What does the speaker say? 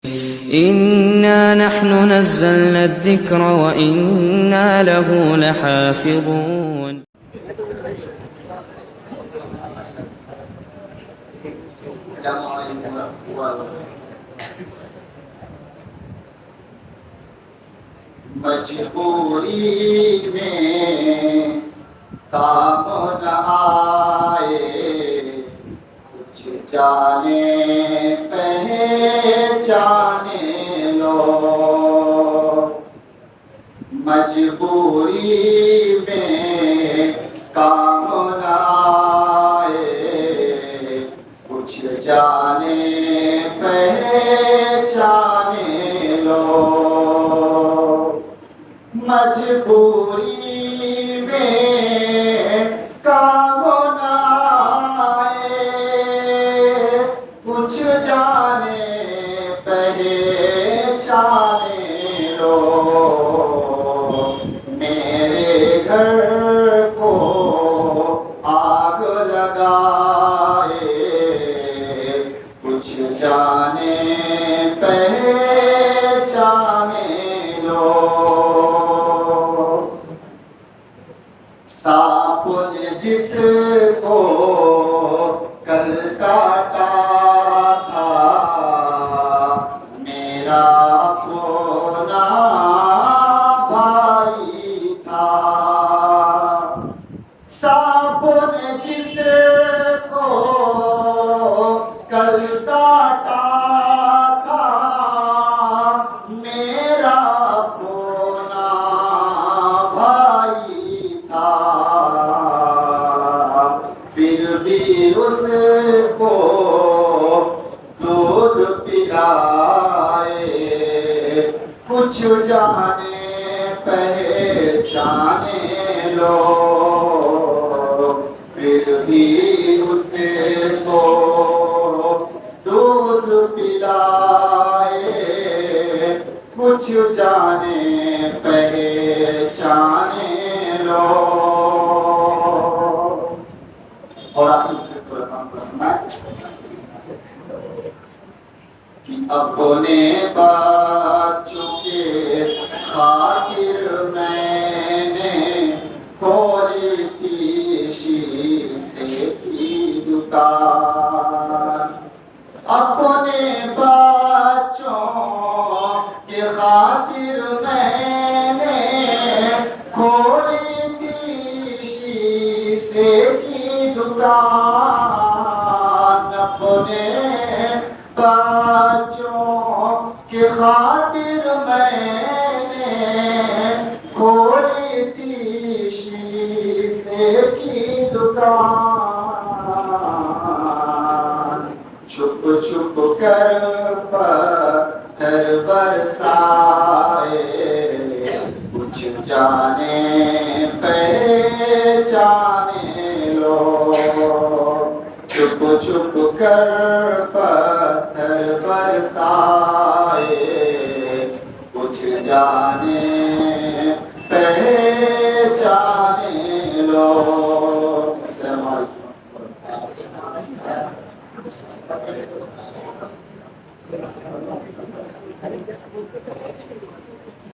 إنا نحن نزلنا الذكر وإنا له لحافظون. السلام عليكم ورحمة الله وبركاته. مجبوری میں کام نہ آئے، کچھ جانے پہچانے لو. مجبوری میں کام نہ آئے، کچھ جانے پہچانے لو. مجبوری میں کام نہ آئے، کچھ جانے پہچانے لو. میرے گھر کو آگ لگائے، کچھ جانے پہچانے لو. سانپ نے جس کو کل کاٹا تھا، میرا اپنا بھائی تھا. سانپ نے جس کو کل کاٹا تھا، میرا اپنا بھائی تھا. پھر بھی اس کو دودھ پلائے، کچھ جانے پہچانے لو. پھر بھی اس کو دودھ پلائے، کچھ جانے پہچانے لو. اور آخر دوسرے کو رقم کرنا ہے کہ اپنے بچوں کے خاطر میں نے کھولی تھی شیشے کی دکان. اپنے بچوں کے خاطر میں نے کھولی تھی شیشے کی دکان. اپنے بچوں کے خاطر میں نے کھولی تھی شیشے کی دکان. چھپ چھپ کر پتھر برسائے، کچھ جانے پہچانے لو. چھپ چھپ کر پتھر برسائے، کچھ جانے